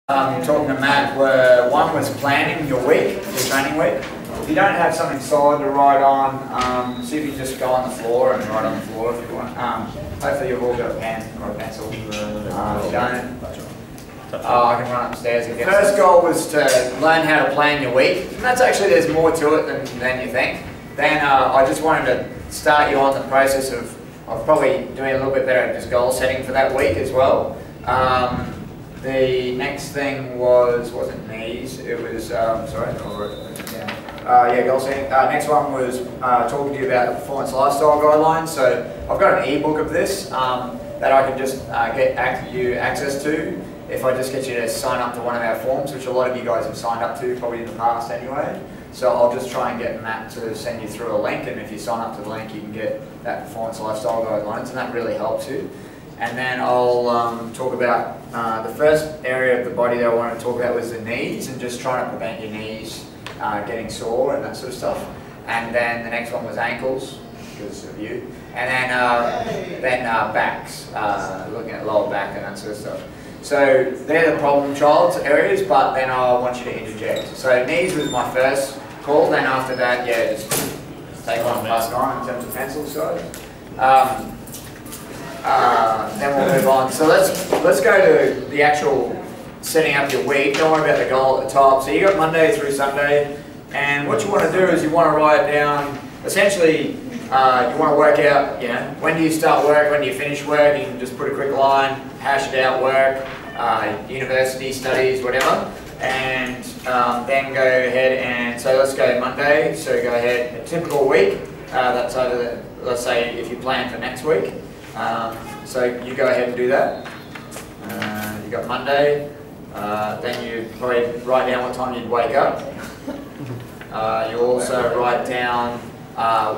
Talking to Matt, where one was planning your week, your training week. If you don't have something solid to write on, see if you just go on the floor and write on the floor if you want. Hopefully you've all got a pen or a pencil. If you don't, I can run upstairs again. First goal was to learn how to plan your week. And that's actually, there's more to it than you think. Then I just wanted to start you on the process of probably doing a little bit better at just goal setting for that week as well. The next thing wasn't knees, it was, goal setting. Next one was talking to you about the performance lifestyle guidelines. So I've got an ebook of this that I can just get you access to if I just get you to sign up to one of our forms, which a lot of you guys have signed up to probably in the past anyway. So I'll just try and get Matt to send you through a link, and if you sign up to the link you can get that performance lifestyle guidelines, and that really helps you. And then I'll talk about the first area of the body that I wanted to talk about was the knees, and just trying to prevent your knees getting sore and that sort of stuff. And then the next one was ankles, because of you. And then backs, looking at lower back and that sort of stuff. So they're the problem child areas, but then I want you to interject. So knees was my first call, then after that, yeah, just take one plus 9 in terms of pencil size. Then we'll move on. So let's go to the actual setting up your week. Don't worry about the goal at the top. So you got Monday through Sunday, and what you want to do is you want to write down, essentially, you want to work out, you know, when do you start work, when do you finish work. You can just put a quick line, hash it out, work, university, studies, whatever, and then go ahead and, so let's go Monday, so go ahead, a typical week, that's over the, let's say if you plan for next week. So you go ahead and do that. You got Monday, then you probably write down what time you'd wake up. You also write down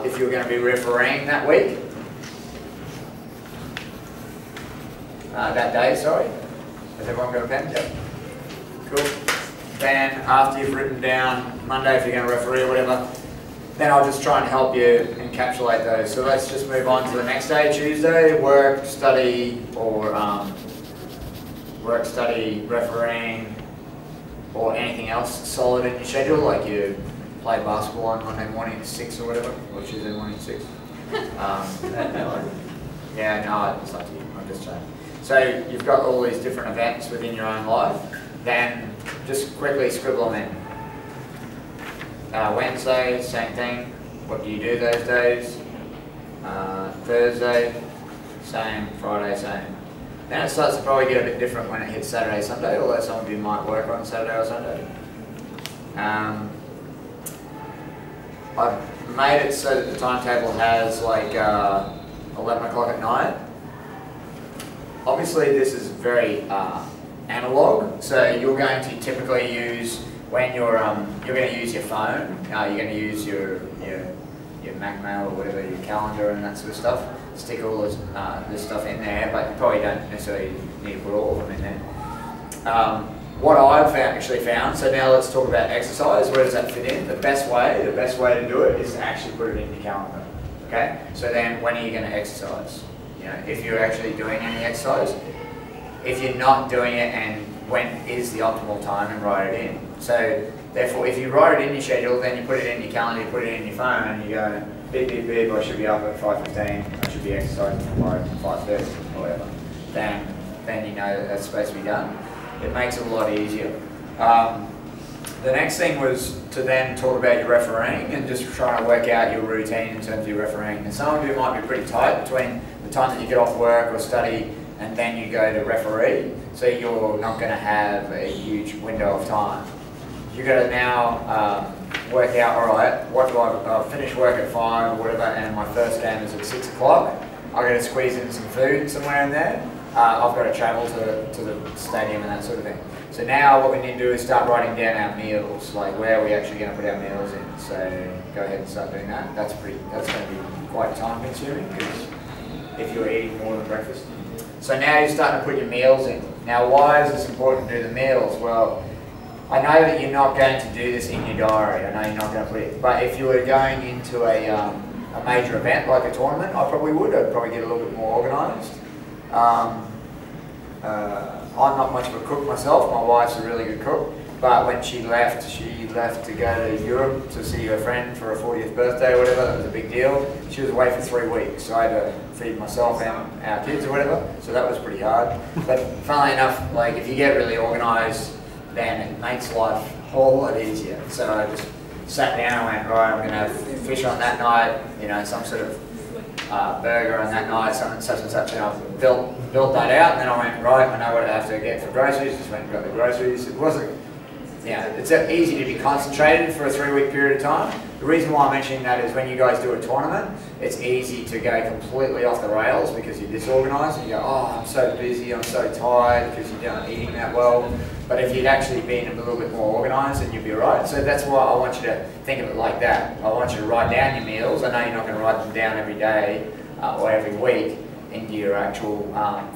if you're going to be refereeing that week. That day, sorry. Has everyone got a pen? Yep. Cool. Then after you've written down Monday if you're going to referee or whatever, then I'll just try and help you encapsulate those. So let's just move on to the next day, Tuesday, work, study, or work, study, refereeing, or anything else solid in your schedule, like you play basketball on Monday morning at 6 or whatever, or Tuesday morning at 6. Yeah, no, it's up to you, I'm just saying. So you've got all these different events within your own life, then just quickly scribble them in. Wednesday, same thing. What do you do those days? Thursday, same. Friday, same. Then it starts to probably get a bit different when it hits Saturday, Sunday, although some of you might work on Saturday or Sunday. I've made it so that the timetable has like 11 o'clock at night. Obviously this is very analog, so you're going to typically use, when you're going to use your phone, you're going to use your Mac Mail or whatever, your calendar and that sort of stuff. Stick all this stuff in there, but you probably don't necessarily need to put all of them in there. What I've actually found, so now let's talk about exercise. Where does that fit in? The best way to do it is to actually put it in your calendar. Okay. So then, when are you going to exercise? You know, if you're actually doing any exercise. If you're not doing it, and when is the optimal time, and write it in. So therefore, if you write it in your schedule, then you put it in your calendar, you put it in your phone, and you go, beep, beep, beep, I should be up at 5:15, I should be exercising tomorrow at 5:30 or whatever. Then you know that that's supposed to be done. It makes it a lot easier. The next thing was to then talk about your refereeing and just trying to work out your routine in terms of your refereeing. And some of you might be pretty tight between the time that you get off work or study and then you go to referee, so you're not going to have a huge window of time. You've got to now work out, alright, what do I finish work at 5 or whatever, and my first game is at 6 o'clock. I've got to squeeze in some food somewhere in there. I've got to travel to the stadium and that sort of thing. So now what we need to do is start writing down our meals, like where are we actually going to put our meals in. So go ahead and start doing that. That's going to be quite time consuming, because if you're eating more than breakfast. So now you're starting to put your meals in. Now why is this important to do the meals? Well, I know that you're not going to do this in your diary. I know you're not going to put it, but if you were going into a major event like a tournament, I probably would. I'd probably get a little bit more organised. I'm not much of a cook myself. My wife's a really good cook. But when she left to go to Europe to see her friend for her 40th birthday or whatever. That was a big deal. She was away for 3 weeks, so I had to feed myself and our kids or whatever. So that was pretty hard. But funnily enough, like if you get really organised, then it makes life a whole lot easier. So I just sat down and went, right, I'm going to have fish on that night, you know, some sort of burger on that night, something such and such, and I built that out, and then I went, right, I know what I have to get for groceries, just went and got the groceries. It wasn't, yeah, it's easy to be concentrated for a 3-week period of time. The reason why I'm mentioning that is when you guys do a tournament, it's easy to go completely off the rails because you're disorganised and you go, oh, I'm so busy, I'm so tired because you're not eating that well. But if you'd actually been a little bit more organised, then you'd be right. So that's why I want you to think of it like that. I want you to write down your meals. I know you're not going to write them down every day or every week into your actual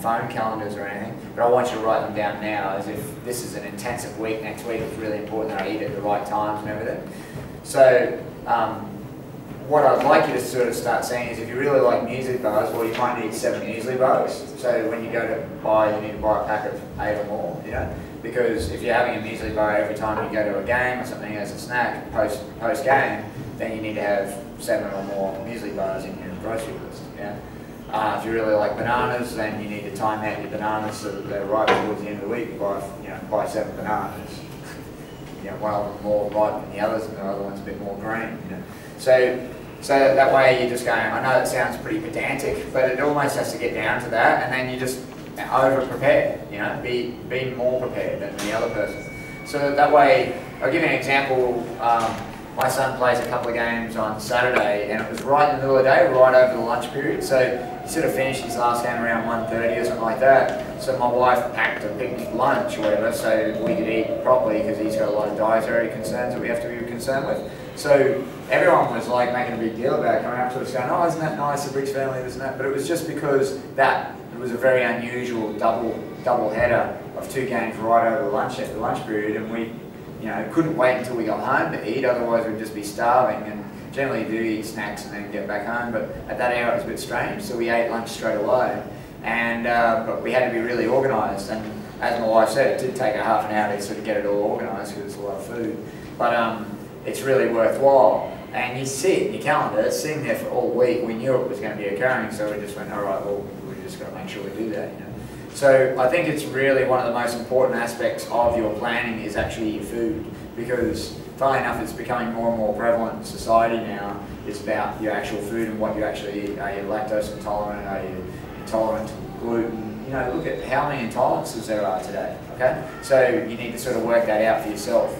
phone calendars or anything, but I want you to write them down now as if this is an intensive week. Next week it's really important that I eat at the right times and everything. So what I'd like you to sort of start saying is if you really like muesli bars, well, you might need 7 muesli bars. So when you go to buy, you need to buy a pack of 8 or more, you know, because if you're having a muesli bar every time you go to a game or something as a snack post game, then you need to have 7 or more muesli bars in your grocery list. Yeah. If you really like bananas, then you need to time out your bananas so that they're ripe towards the end of the week. Buy 7 bananas. You know, one of them more ripe than the others, and the other one's a bit more green. You know, so that way you're just going. I know it sounds pretty pedantic, but it almost has to get down to that, and then you just over prepare. You know, be more prepared than the other person. So that way, I'll give you an example. My son plays a couple of games on Saturday, and it was right in the middle of the day, right over the lunch period. So he sort of finished his last game around 1:30 or something like that. So my wife packed a picnic lunch or whatever, so we could eat properly because he's got a lot of dietary concerns that we have to be concerned with. So everyone was like making a big deal about it, coming up to us going, "Oh, isn't that nice, the Briggs family, this and that." But it was just because it was a very unusual double header of 2 games right over the lunch period, and we, you know, couldn't wait until we got home to eat, otherwise we'd just be starving. And generally do eat snacks and then get back home, but at that hour it was a bit strange, so we ate lunch straight away. And but we had to be really organised, and as my wife said, it did take a half an hour to sort of get it all organised because it's a lot of food. But it's really worthwhile. And you see it in your calendar, it's sitting there for all week. We knew it was going to be occurring, so we just went, all right, well, we just got to make sure we do that, you know. So I think it's really one of the most important aspects of your planning is actually your food, because funnily enough it's becoming more and more prevalent in society now. It's about your actual food and what you actually eat. Are you lactose intolerant? Are you intolerant to gluten? You know, look at how many intolerances there are today, okay? So you need to sort of work that out for yourself.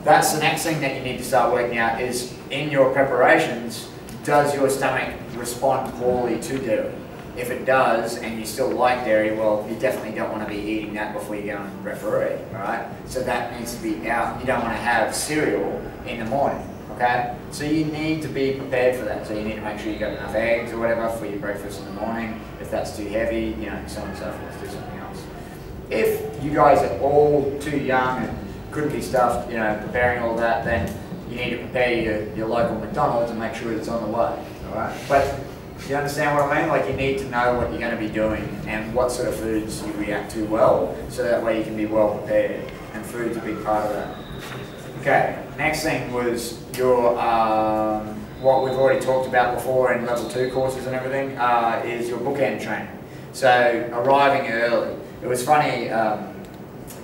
That's the next thing that you need to start working out is in your preparations, does your stomach respond poorly to dairy? If it does, and you still like dairy, well, you definitely don't want to be eating that before you go and referee, alright? So that needs to be out. You don't want to have cereal in the morning, okay? So you need to be prepared for that. So you need to make sure you got enough eggs or whatever for your breakfast in the morning. If that's too heavy, you know, so on and so forth, do something else. If you guys are all too young and couldn't be stuffed, you know, preparing all that, then you need to prepare your local McDonald's and make sure it's on the way, alright? But you understand what I mean? Like, you need to know what you're going to be doing and what sort of foods you react to well, so that way you can be well prepared, and food's a big part of that. Okay, next thing was your, what we've already talked about before in level 2 courses and everything, is your bookend training. So arriving early. It was funny,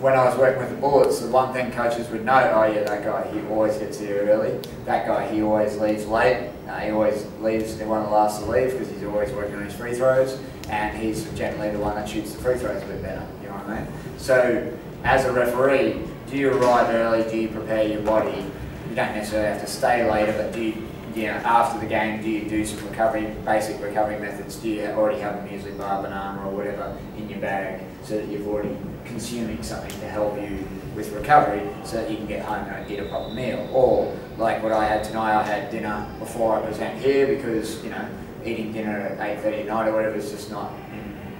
when I was working with the Bullets, the one thing coaches would note, oh yeah, that guy, he always gets here early. That guy, he always leaves late. He always leaves, one of the last to leave because he's always working on his free throws, and he's generally the one that shoots the free throws a bit better, you know what I mean? So, as a referee, do you arrive early, do you prepare your body? You don't necessarily have to stay later, but do you know, after the game, do you do some basic recovery methods? Do you already have a muesli bar, banana or whatever in your bag so that you've already consuming something to help you with recovery so that you can get home and eat a proper meal? Or like what I had tonight, I had dinner before I present here because, you know, eating dinner at 8:30 at night or whatever is just not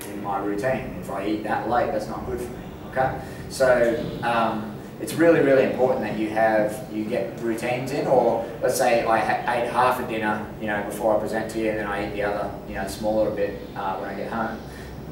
in my routine. If I eat that late, that's not good for me, okay? So it's really, really important that you get routines in, or let's say I ate half a dinner, you know, before I present to you, and then I eat the other, you know, smaller bit when I get home.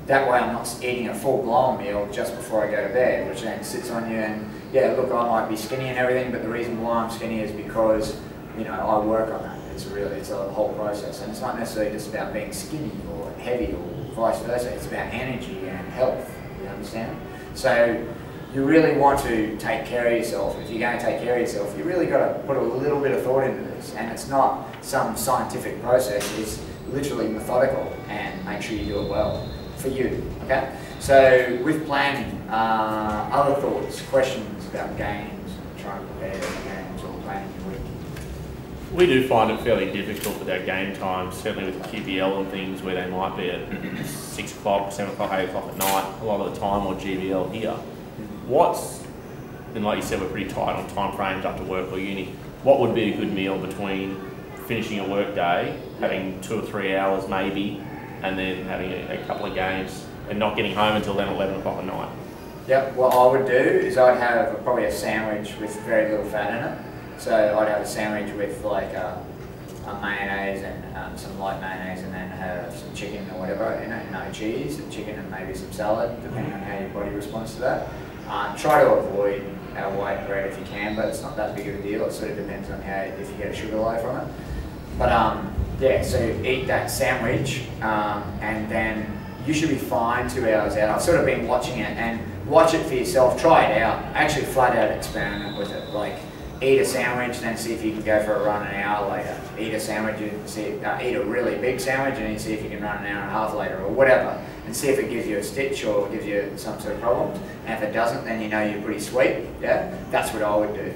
that way I'm not eating a full-blown meal just before I go to bed, which then sits on you. And yeah, look, I might be skinny and everything, but the reason why I'm skinny is because, you know, I work on that. It's a whole process, and it's not necessarily just about being skinny or heavy or vice versa. It's about energy and health. You understand? So you really want to take care of yourself. If you're going to take care of yourself, you really got to put a little bit of thought into this, and it's not some scientific process. It's literally methodical, and make sure you do it well for you. Okay. So with planning, other thoughts, questions about games, trying to prepare games or planning your week. We do find it fairly difficult with our game times, certainly with QBL and things where they might be at 6 o'clock, 7 o'clock, 8 o'clock at night a lot of the time, or GBL here. And like you said, we're pretty tight on time frames after work or uni. What would be a good meal between finishing a work day, having 2 or 3 hours maybe, and then having a couple of games and not getting home until then 11 o'clock at night? Yep, what I would do is I'd have probably a sandwich with very little fat in it. So I'd have a sandwich with like a mayonnaise and some light mayonnaise, and then have some chicken or whatever in it, no cheese, and chicken and maybe some salad, depending on how your body responds to that. Try to avoid white bread if you can, but it's not that big of a deal. It sort of depends on if you get a sugar low from it. But yeah, so eat that sandwich, and then you should be fine 2 hours out. I've sort of been watching it, and watch it for yourself. Try it out. Actually, flat out experiment with it. Like, eat a sandwich, then see if you can go for a run an hour later. Eat a sandwich and eat a really big sandwich, and then see if you can run an hour and a half later, or whatever, and see if it gives you a stitch or gives you some sort of problems. And if it doesn't, then you know you're pretty sweet. Yeah, that's what I would do.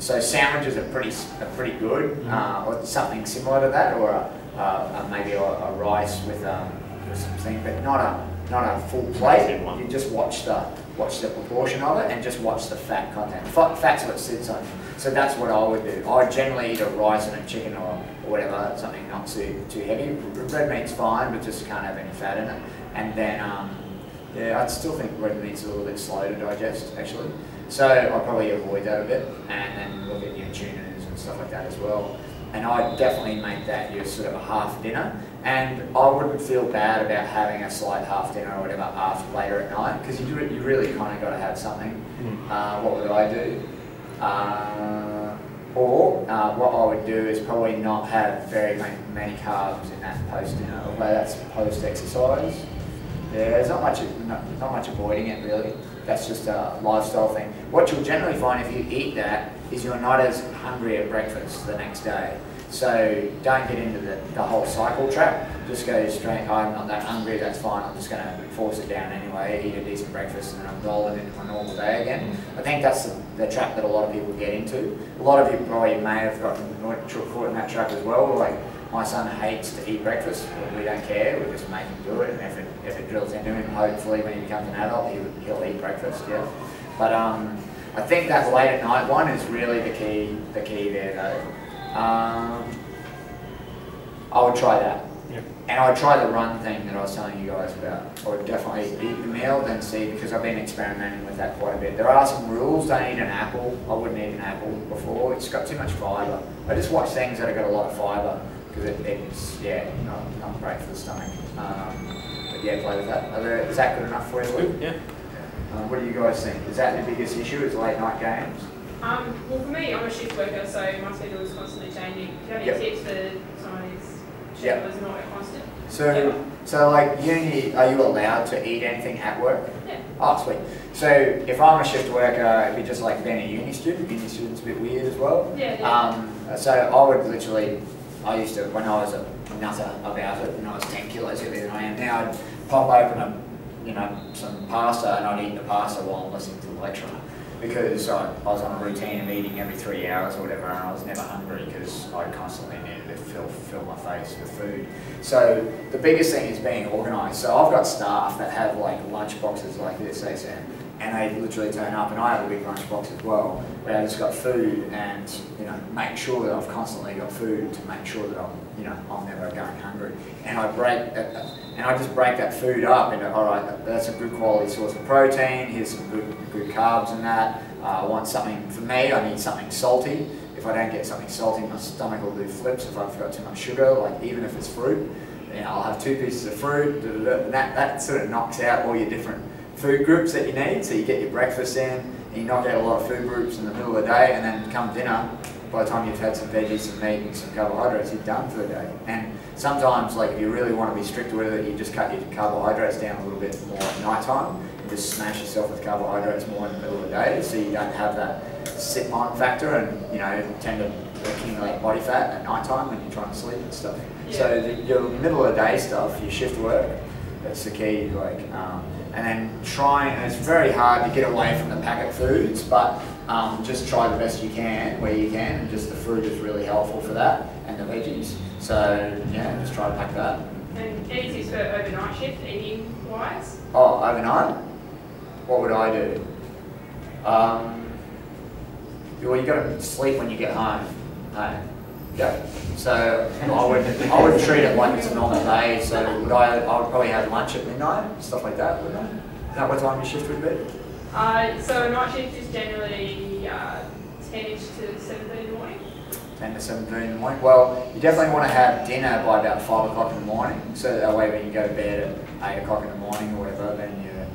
So sandwiches are pretty good, or something similar to that, or maybe a rice with something, but not a full plate. You just watch the proportion of it and just watch the fat content. Fat's what sits on you. So that's what I would do. I generally eat a rice and a chicken or whatever, something not too heavy. Red meat's fine, but just can't have any fat in it. And then, yeah, I still think red meat's a little bit slow to digest, actually. So I'd probably avoid that a bit, and then look at your tunas and stuff like that as well. And I'd definitely make that your sort of a half dinner. And I wouldn't feel bad about having a slight half dinner or whatever after later at night, because you really kind of got to have something. What would I do? What I would do is probably not have very many carbs in that post-dinner, although that's post-exercise. Yeah, there's not much avoiding it really. That's just a lifestyle thing. What you'll generally find if you eat that is you're not as hungry at breakfast the next day. So don't get into the whole cycle trap. Just go straight, oh, I'm not that hungry, that's fine, I'm just going to force it down anyway, eat a decent breakfast, and then I'm rolling into my normal day again. I think that's the trap that a lot of people get into. A lot of you probably may have gotten caught in that trap as well. Like, my son hates to eat breakfast, but we don't care, we just make him do it, and if it drills into him, hopefully when he becomes an adult, he'll eat breakfast, yeah. But I think that late at night one is really the key there though. I would try that. Yep. And I would try the run thing that I was telling you guys about. I would definitely eat the meal, then see, because I've been experimenting with that quite a bit. There are some rules. Don't eat an apple. I wouldn't eat an apple before. It's got too much fibre. I just watch things that have got a lot of fibre, because it's, yeah, not great for the stomach. But yeah, play with that. Is that good enough for you, Luke? Yeah. What do you guys think? Is that the biggest issue, is late night games? Well, for me, I'm a shift worker, so my schedule is constantly changing. Do you have any tips for someone whose schedule is not constant? So like uni, are you allowed to eat anything at work? Yeah. Oh, sweet. So if I'm a shift worker, it'd be just like being a uni student. Uni student's a bit weird as well. Yeah. So I would literally, I used to, when I was a nutter about it, when I was 10 kilos heavier than I am now, I'd pop open some pasta, and I'd eat the pasta while I'm listening to the lecturer. Because I was on a routine of eating every 3 hours or whatever, and I was never hungry because I constantly needed to fill my face with food. So the biggest thing is being organised. So I've got staff that have like lunch boxes like this, they say, and they literally turn up, and I have a big lunch box as well, where I just got food, and make sure that I've constantly got food to make sure that I'm never going hungry. And I just break that food up into, all right, that's a good quality source of protein, here's some good carbs in that. I want something, for me, I need something salty. If I don't get something salty, my stomach will do flips if I've got too much sugar, like even if it's fruit. you know, I'll have 2 pieces of fruit, and that sort of knocks out all your different food groups that you need. So you get your breakfast in, and you knock out a lot of food groups in the middle of the day, and then come dinner, by the time you've had some veggies, some meat, and some carbohydrates, you're done for the day. And sometimes, like if you really want to be strict with it, you just cut your carbohydrates down a little bit more at night time, and just smash yourself with carbohydrates more in the middle of the day, so you don't have that sit-on factor, and you know, tend to accumulate body fat at night time when you're trying to sleep and stuff. Yeah. So your middle of the day stuff, your shift work, that's the key. Like, and then trying, and it's very hard to get away from the packet foods, but just try the best you can where you can, and just the fruit is really helpful for that, and the veggies. So yeah, just try to pack that. And any tips for overnight shift, eating wise? Oh, overnight? What would I do? Well, you got to sleep when you get home. Yeah. So I would treat it like it's a normal day. So I would probably have lunch at midnight, stuff like that. Wouldn't I? Is that what time your shift would be? So a night shift is generally 10ish to 7:30 in the morning. 10 to 7:30 in the morning. Well, you definitely want to have dinner by about 5 o'clock in the morning. So that way, when you go to bed at 8 o'clock in the morning or whatever, then you're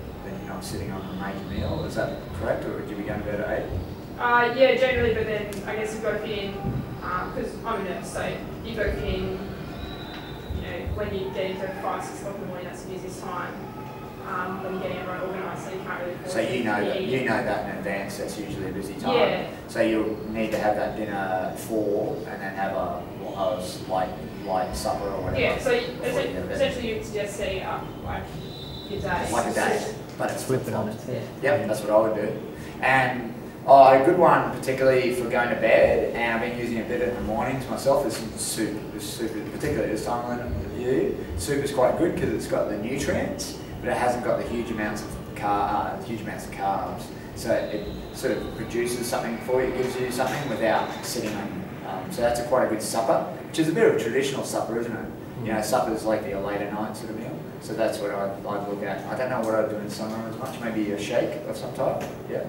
not sitting on a major meal. Is that correct, or would you be going to bed at 8? Yeah, generally, but then I guess you've got to fit in, because I'm a nurse, so you've got to fit in, you know, when you get into 5, 6 o'clock in the morning, that's the busiest time, when you're getting everyone organised, so you can't really... So you know that in advance, that's usually a busy time. Yeah. So you'll need to have that dinner at 4 and then have a light supper or whatever. Yeah, so essentially you'd suggest setting up like your day. Like a day, but it's Flip it on flip-flopped. its head. Yep, that's what I would do. And a good one, particularly for going to bed, and I've been using it a bit in the mornings myself, is soup. Soup, particularly this time of year, soup is quite good because it's got the nutrients, but it hasn't got the huge amounts of carbs. So it sort of produces something for you, gives you something without sitting on. So that's quite a good supper, which is a bit of a traditional supper, isn't it? You know, supper is like the later night sort of meal. So that's what I'd look at. I don't know what I'd do in summer as much. Maybe a shake of some type. Yeah.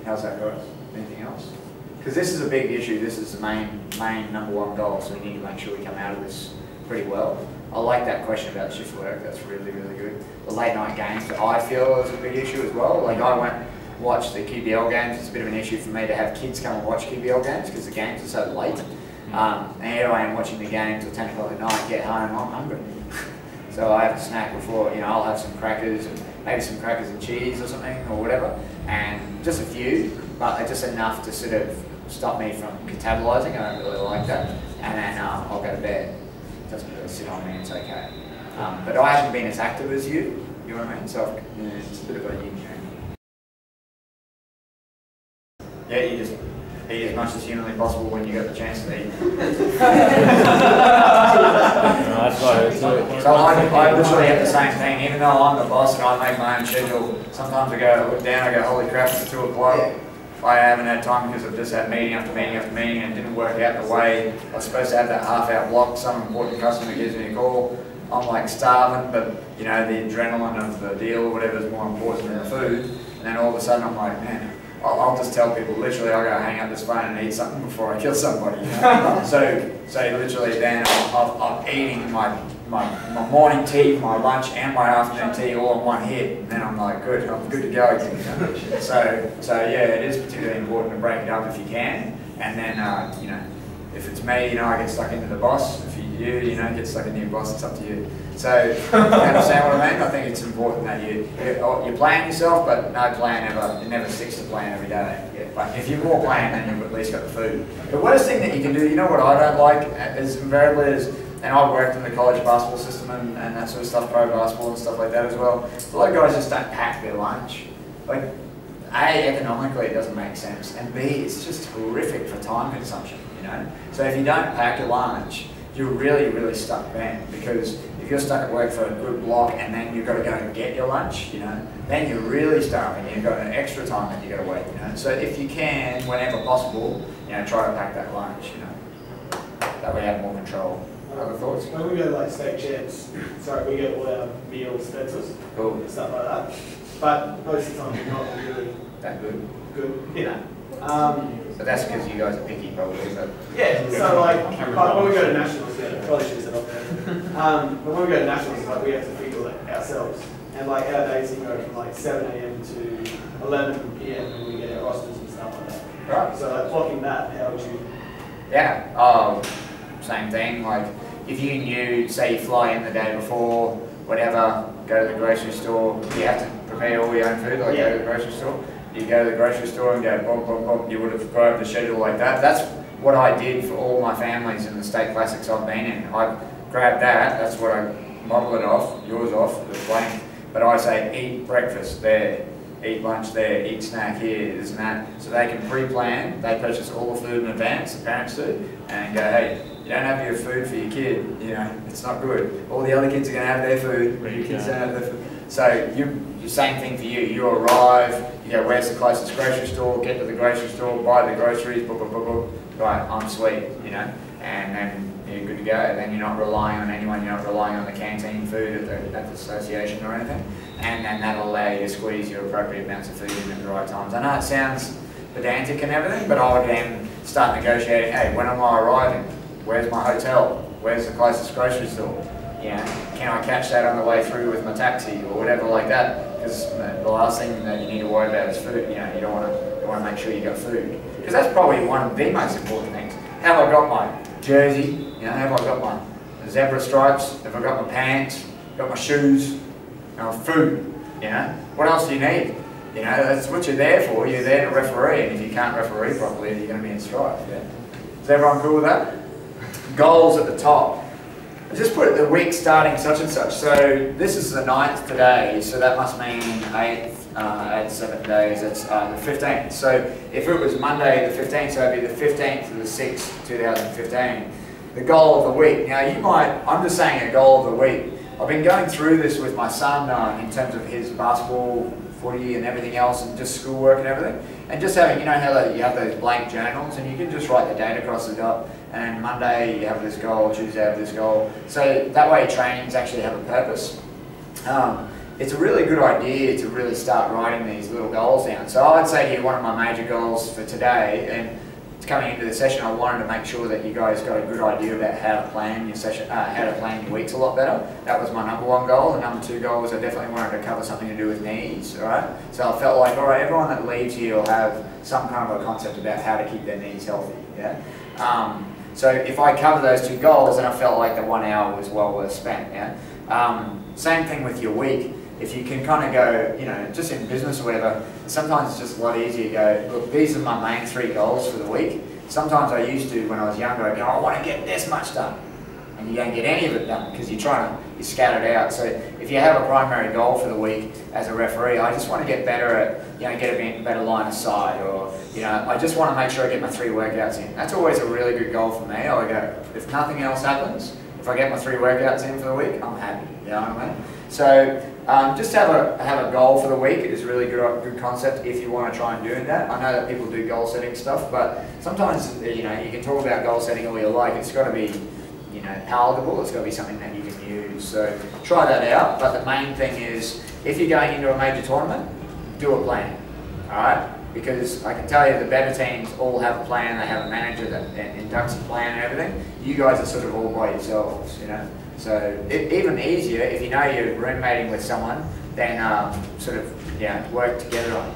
How's that, guys? Anything else? Because this is a big issue. This is the main #1 goal. So we need to make sure we come out of this pretty well. I like that question about shift work. That's really, really good. The late night games, I feel, is a big issue as well. Like I went watch the QBL games. It's a bit of an issue for me to have kids come and watch QBL games because the games are so late. And here I am watching the games at 10 o'clock at night, get home, I'm hungry. So I have a snack before, you know, I'll have some crackers, and maybe some crackers and cheese or something or whatever, and just a few, but just enough to sort of stop me from catabolizing. I don't really like that. And then I'll go to bed. It doesn't really sit on me, it's okay. But I haven't been as active as you know what I mean? So it's a bit of a yin yang. Yeah, you just eat as much as humanly possible when you get the chance to eat. So I literally have the same thing, even though I'm the boss and I make my own schedule. Sometimes I look down, I go, holy crap, it's 2 o'clock. I haven't had time because I've just had meeting after meeting after meeting and it didn't work out the way I was supposed to have that half-hour block. Some important customer gives me a call. I'm like starving, but you know, the adrenaline of the deal or whatever is more important than the food. And then all of a sudden I'm like, man, I'll just tell people, literally, I'll go hang up this phone and eat something before I kill somebody. You know? so literally then I'm eating my morning tea, my lunch and my afternoon tea all in one hit. And then I'm like, good, I'm good to go again. You know? So yeah, it is particularly important to break it up if you can. And then, you know, if it's me, you know, I get stuck into the boss. If you know, get stuck into your boss, it's up to you. So, you understand what I mean? I think it's important that you plan yourself, but no plan ever, it never sticks to plan every day. Yeah. But if you're more planned, then you've at least got the food. The worst thing that you can do, you know what I don't like, is invariably is, and I've worked in the college basketball system and that sort of stuff, pro basketball and stuff like that as well. A lot of guys just don't pack their lunch. Like, A, economically it doesn't make sense, and B, it's just horrific for time consumption, you know? So if you don't pack your lunch, you're really, really stuck then, because if you're stuck at work for a good block and then you've got to go and get your lunch, you know, then you're really starving. You've got an extra time that you've got to wait, you know. So if you can, whenever possible, you know, try to pack that lunch, you know. That way you have more control. Other thoughts? When we go to like steak champs, sorry, we get all our meal Spencers Cool. and stuff like that. But most of the time, we're not really That good? good. You know, But that's because you guys are picky, probably. But yeah, so like when we go to nationals, yeah, probably should have said off there. But when we go to nationals, like we have to figure it ourselves, and like our days can go from like 7 a.m. to 11 p.m. and we get our rosters and stuff like that. right. So like blocking that, how would you? Yeah. Same thing. Like if you knew, say you fly in the day before, whatever, go to the grocery store. You have to prepare all your own food. Like go to the grocery store. You go to the grocery store and go boom, boom, boom. You would have grabbed the schedule like that. That's what I did for all my families in the state classics I've been in. I grabbed that. That's what I model it off. Yours off the blank. But I say eat breakfast there, eat lunch there, eat snack here, this and that. So they can pre-plan. They purchase all the food in advance. The parents do, and go, hey, you don't have your food for your kid. You know, it's not good. All the other kids are going to have their food. Your kids don't have their food. So the same thing for you. You arrive, you go, where's the closest grocery store? Get to the grocery store, buy the groceries, boop, boop, boop, boop. Right, I'm sweet, you know, and then you're good to go. Then you're not relying on anyone. You're not relying on the canteen food at the association or anything, and then that'll allow you to squeeze your appropriate amounts of food in at the right times. I know it sounds pedantic and everything, but I would then start negotiating. Hey, when am I arriving? Where's my hotel? Where's the closest grocery store? You know, can I catch that on the way through with my taxi or whatever like that? Because the last thing that you need to worry about is food. You know, you don't want to make sure you got food, because that's probably one of the most important things. Have I got my jersey? You know, have I got my zebra stripes? Have I got my pants? Got my shoes? You know, food. You know, what else do you need? You know, that's what you're there for. You're there to referee, and if you can't referee properly, you're going to be in strife. Yeah. Is everyone cool with that? Goals at the top. I just put the week starting such and such. So this is the 9th today, so that must mean 8th, 7 days, that's the 15th. So if it was Monday the 15th, so it'd be the 15th to the 6th, 2015. The goal of the week. Now you might, I'm just saying a goal of the week. I've been going through this with my son in terms of his basketball, footy and everything else, and just schoolwork and everything. And just having, you know how you have those blank journals and you can just write the date across the top, and Monday you have this goal, Tuesday you have this goal. So that way trainings actually have a purpose. It's a really good idea to really start writing these little goals down. So I'd say to you, one of my major goals for today, and coming into the session, I wanted to make sure that you guys got a good idea about how to plan your session, how to plan your weeks a lot better. That was my #1 goal. The #2 goal was I definitely wanted to cover something to do with knees, all right? So I felt like, all right, everyone that leaves here will have some kind of a concept about how to keep their knees healthy, yeah? So if I cover those 2 goals, then I felt like the 1 hour was well worth spent, yeah? Same thing with your week. If you can kind of go, you know, just in business or whatever, sometimes it's just a lot easier to go, look, these are my main 3 goals for the week. Sometimes I used to, when I was younger, I'd go, I want to get this much done. And you don't get any of it done because you're scattered out. So if you have a primary goal for the week as a referee, I just want to get better at, you know, get a better line of sight, or, you know, I just want to make sure I get my 3 workouts in. That's always a really good goal for me. I go, if nothing else happens, if I get my 3 workouts in for the week, I'm happy, you know what I mean? So just have a goal for the week is really good concept if you want to try and do that. I know that people do goal setting stuff, but sometimes, you know, you can talk about goal setting all you like. It's got to be, you know, palatable. It's got to be something that you can use. So try that out. But the main thing is, if you're going into a major tournament, do a plan. All right? Because I can tell you the better teams all have a plan. They have a manager that inducts a plan and everything. You guys are sort of all by yourselves, you know. So even easier if you know you're roommating with someone, then sort of, yeah, work together on it.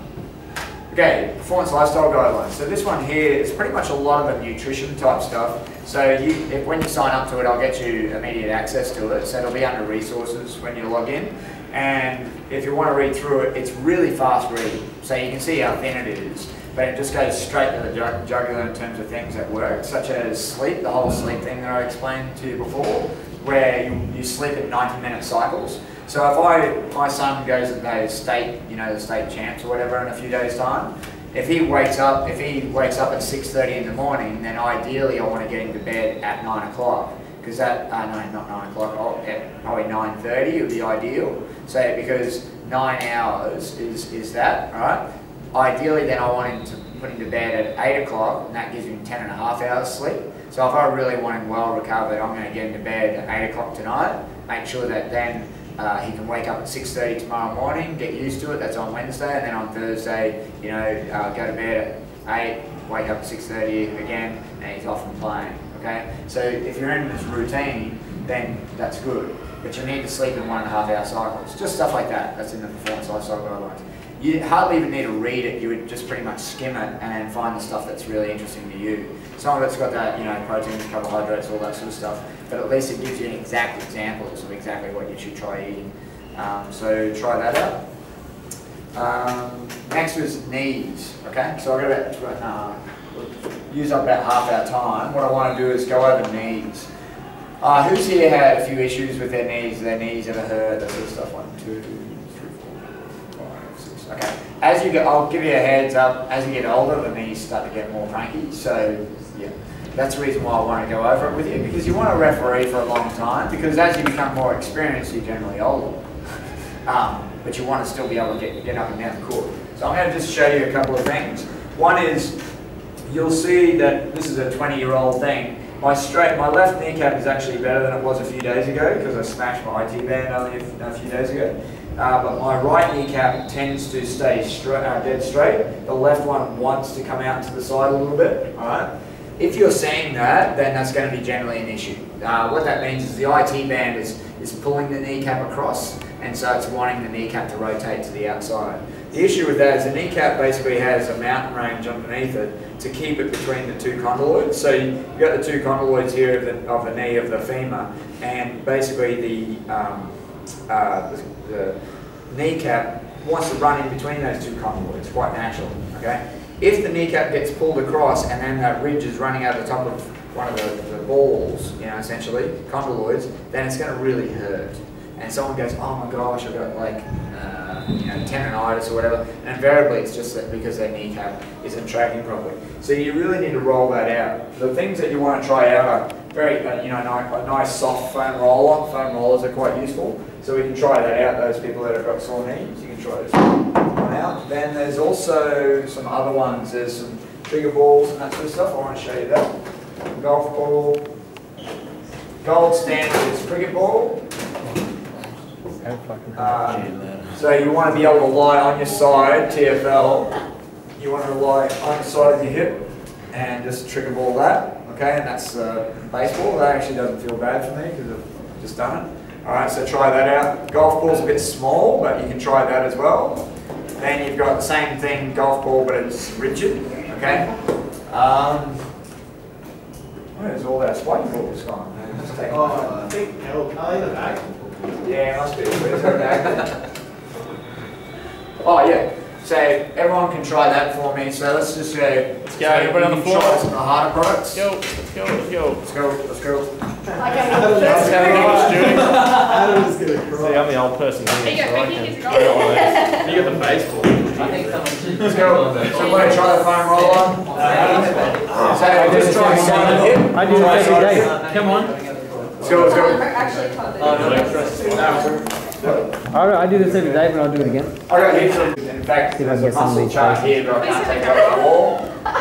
Okay, performance lifestyle guidelines. So this one here is pretty much a lot of the nutrition type stuff. So when you sign up to it, I'll get you immediate access to it. So it'll be under resources when you log in. And if you want to read through it, it's really fast reading. So you can see how thin it is, but it just goes straight to the jugular in terms of things that work, such as sleep, the whole sleep thing that I explained to you before, where you sleep at 90-minute cycles. So if my son goes to the state, you know, the state champs or whatever in a few days' time, if he wakes up at 6:30 in the morning, then ideally I want to get him to bed at 9 o'clock. Because that, no, not 9 o'clock, probably 9:30 would be ideal. So because 9 hours is that, right? Ideally then I want him to put him to bed at 8 o'clock, and that gives him 10.5 hours sleep. So if I really want him well recovered, I'm going to get him to bed at 8 o'clock tonight, make sure that then he can wake up at 6:30 tomorrow morning, get used to it, that's on Wednesday, and then on Thursday, you know, go to bed at 8, wake up at 6:30 again, and he's off and playing, okay? So if you're in this routine, then that's good. But you need to sleep in 1.5-hour cycles. Just stuff like that, that's in the performance lifestyle guidelines. You hardly even need to read it, you would just pretty much skim it and find the stuff that's really interesting to you. Some of it's got that, you know, protein, carbohydrates, all that sort of stuff, but at least it gives you exact examples of exactly what you should try eating. So try that out. Next was knees, okay? So I've got use up about half our time. What I want to do is go over knees. Who's here had a few issues with their knees ever hurt, that sort of stuff? 1, 2, 3, 4, 5, 6. Okay. As you get, I'll give you a heads up. As you get older, the knees start to get more cranky. So yeah, that's the reason why I want to go over it with you, because you want to referee for a long time. Because as you become more experienced, you're generally older. But you want to still be able to get up and down the court. So I'm going to just show you a couple of things. One is, you'll see that this is a 20-year-old thing. My left kneecap is actually better than it was a few days ago because I smashed my IT band only a few days ago. But my right kneecap tends to stay dead straight. The left one wants to come out to the side a little bit. All right. If you're seeing that, then that's going to be generally an issue. What that means is the IT band is pulling the kneecap across, and so it's wanting the kneecap to rotate to the outside. The issue with that is the kneecap basically has a mountain range underneath it to keep it between the two condyloids. So you've got the two condyloids here of the knee of the femur, and basically the kneecap wants to run in between those two condyloids, quite natural. Okay. If the kneecap gets pulled across and then that ridge is running out the top of one of the balls, you know, essentially condyloids, then it's going to really hurt. And someone goes, oh my gosh, I've got like, you know, tendonitis or whatever. And invariably it's just that because their kneecap isn't tracking properly. So you really need to roll that out. The things that you want to try out are very, you know, a nice soft foam roller. Foam rollers are quite useful. So we can try that out, those people that have got sore knees. You can try this one out. Then there's also some other ones. There's some trigger balls and that sort of stuff. I want to show you that. Golf ball. Gold standard is cricket ball. So you want to be able to lie on your side, TFL. You want to lie on the side of your hip and just trigger ball that. Okay, and that's baseball. That actually doesn't feel bad for me because I've just done it. Alright, so try that out. Golf ball's a bit small, but you can try that as well. Then you've got the same thing, golf ball, but it's rigid. Okay. Where's all that spiky balls gone? Let's take I think in the bag. Yeah, it must be. Where's her bag? Oh yeah. So everyone can try that for me. So let's just go. Let's go. Everybody on the floor. Try some of the harder products. Let's go. Adam is going to See, cry. I'm the old person here. There you go, so I Vicky, can- here's a I got one of golf. those. You got the baseball. I think someone Let's go. Somebody try the foam roller. So just try side of hip. I do Try this side every of day. hip. Come on. Let's go. Let's go. Actually, can't do Oh, that. I do this every day, but I'll do it again. I got heaps of, in fact, See if I there's can a get some of muscle these chart places. here, but I can't take out the wall.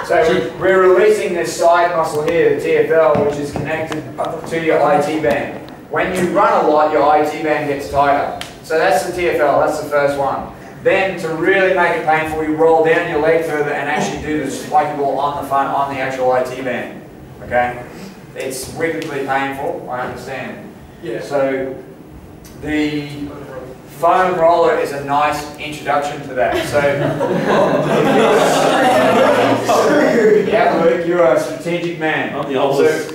So we're releasing this side muscle here, the TFL, which is connected to your IT band. When you run a lot, your IT band gets tighter. So that's the TFL, that's the first one. Then to really make it painful, you roll down your leg further and actually do the spiky ball on the front, on the actual IT band. Okay? It's wickedly painful, I understand. Yeah. So the foam roller is a nice introduction to that. So, yeah, Luke, you're a strategic man. I'm the oldest.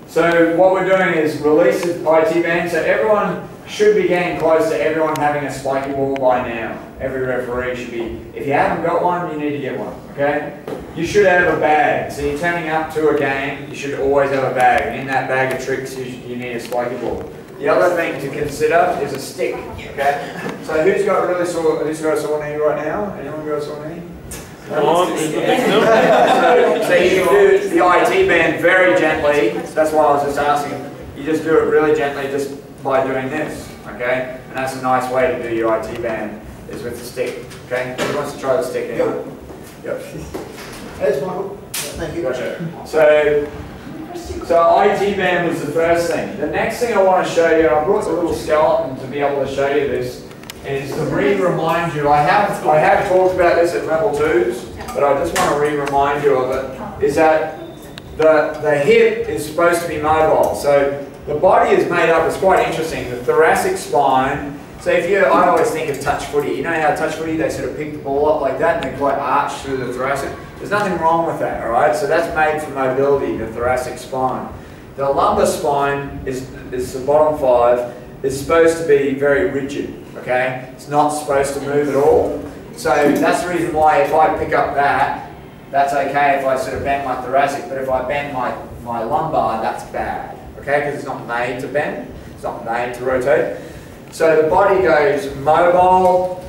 So what we're doing is release the IT band. So everyone should be getting close to everyone having a spiky ball by now. Every referee should be. If you haven't got one, you need to get one. Okay? You should have a bag. So you're turning up to a game, you should always have a bag. And in that bag of tricks, you need a spiky ball. The other thing to consider is a stick. Okay? So who's got a sore knee right now? Anyone got a sore knee? Come on. So you can do the IT band very gently. That's why I was just asking. You just do it really gently just by doing this. Okay? And that's a nice way to do your IT band, is with the stick. Okay? Who wants to try the stick now? Yep. Thanks, Michael. Thank you. Gotcha. So So IT band was the first thing. The next thing I want to show you, I brought the little skeleton to be able to show you this, is to remind you. I have talked about this at level 2s, but I just want to remind you of it. Is that the hip is supposed to be mobile. So the body is made up. It's quite interesting. The thoracic spine. So I always think of touch footy. You know how touch footy, they sort of pick the ball up like that and they're quite arched through the thoracic? There's nothing wrong with that, all right? So that's made for mobility, the thoracic spine. The lumbar spine is the bottom 5, is supposed to be very rigid, okay? It's not supposed to move at all. So that's the reason why if I pick up that, that's okay if I sort of bend my thoracic, but if I bend my lumbar, that's bad, okay? Because it's not made to bend, it's not made to rotate. So the body goes mobile,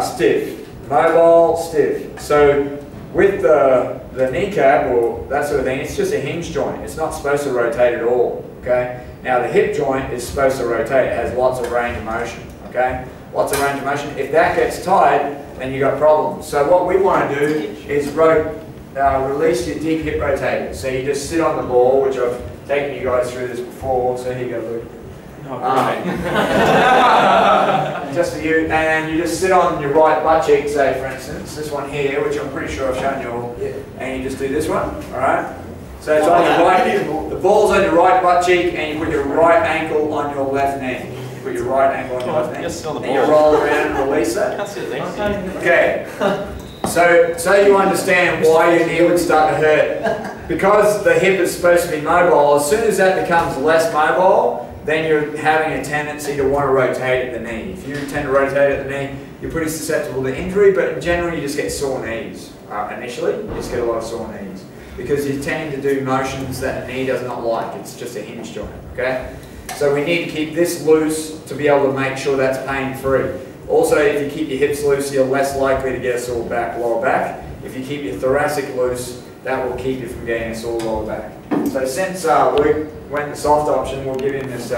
stiff, mobile, stiff. So with the kneecap or that sort of thing, it's just a hinge joint. It's not supposed to rotate at all, okay? Now the hip joint is supposed to rotate. It has lots of range of motion, okay? Lots of range of motion. If that gets tight, then you've got problems. So what we want to do is release your deep hip rotators. So you just sit on the ball, which I've taken you guys through this before. So here you go, Luke. Just for you, and you just sit on your right butt cheek, say for instance, this one here, which I'm pretty sure I've shown you all, and you just do this one, alright? So it's on your right, the ball's on your right butt cheek, and you put your right ankle on your left knee. You put your right ankle on your left knee, and you roll around and release it. Okay, so you understand why your knee would start to hurt. Because the hip is supposed to be mobile, as soon as that becomes less mobile, then you're having a tendency to want to rotate at the knee. If you tend to rotate at the knee, you're pretty susceptible to injury, but in general you just get sore knees. Initially, you just get a lot of sore knees because you tend to do motions that a knee does not like. It's just a hinge joint, okay? So we need to keep this loose to be able to make sure that's pain-free. Also, if you keep your hips loose, you're less likely to get a sore back, lower back. If you keep your thoracic loose, that will keep you from getting a sore lower back. So since Luke went the soft option, we'll give him this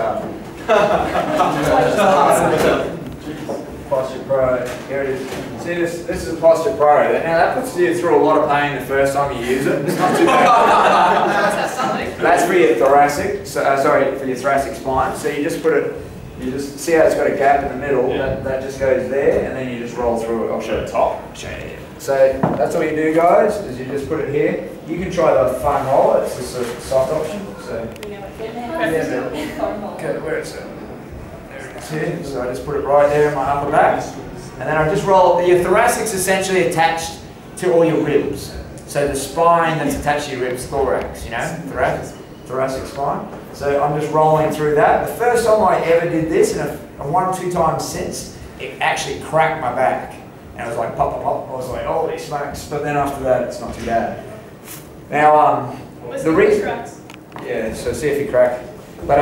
Posture Pro. Here it is. See, this is Posture Pro. Now that puts you through a lot of pain the first time you use it. It's not too bad. That's for your thoracic, for your thoracic spine. So you just put it, you just see how it's got a gap in the middle. Yeah. That just goes there, and then you just roll through it. I'll show the top. Show you. So that's all you do, guys, is you just put it here. You can try the foam roller, it's just a soft option. So, okay, where is it? There it is here. So I just put it right there in my upper back. And then I just roll. Your thoracic's essentially attached to all your ribs. So the spine that's attached to your ribs, thorax, you know, thoracic spine. So I'm just rolling through that. The first time I ever did this, and 1 or 2 times since, it actually cracked my back. And it was like pop, pop, pop. I was like, holy smokes. But then after that, it's not too bad. Now, the reason. Yeah, so see if you crack. But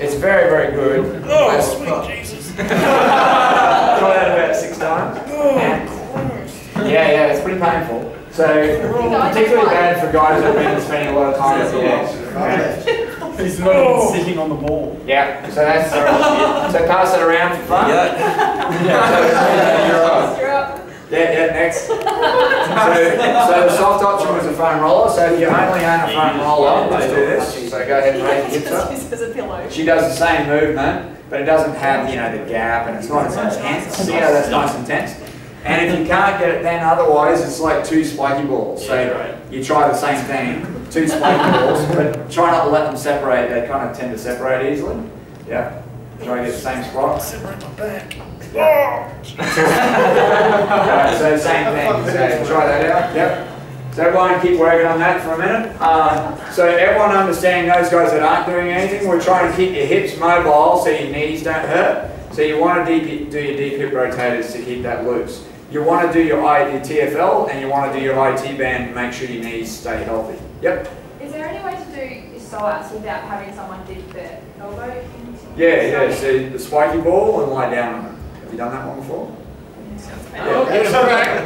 it's very, very good. Oh, sweet Jesus. Try that about 6 times. Yeah, it's pretty painful. So, particularly bad for guys who've been spending a lot of time at the edge. He's not even sitting on the ball. Yeah, so that's so pass it around for fun. Yeah, next. So the soft option was a foam roller. So if you only own a foam roller, just do this. So go ahead and raise your hips up. She does the same movement, but it doesn't have, you know, the gap, and it's not as intense. See how that's nice and tense? And if you can't get it then, otherwise it's like 2 spiky balls. So you try the same thing, 2 spiky balls, but try not to let them separate. They kind of tend to separate easily. Yeah. Try to get the same spot. Separate my back. Yeah. Right, so same thing. So try that out. Yep. So everyone keep working on that for a minute. So everyone understanding those guys that aren't doing anything, we're trying to keep your hips mobile so your knees don't hurt. So you want to do your deep hip rotators to keep that loose. You want to do your TFL and you want to do your IT band to make sure your knees stay healthy. Yep. Is there any way to do psoas without having someone dip their elbow? Yeah. So the spiky ball and lie down on it. Have you done that one before? Yeah.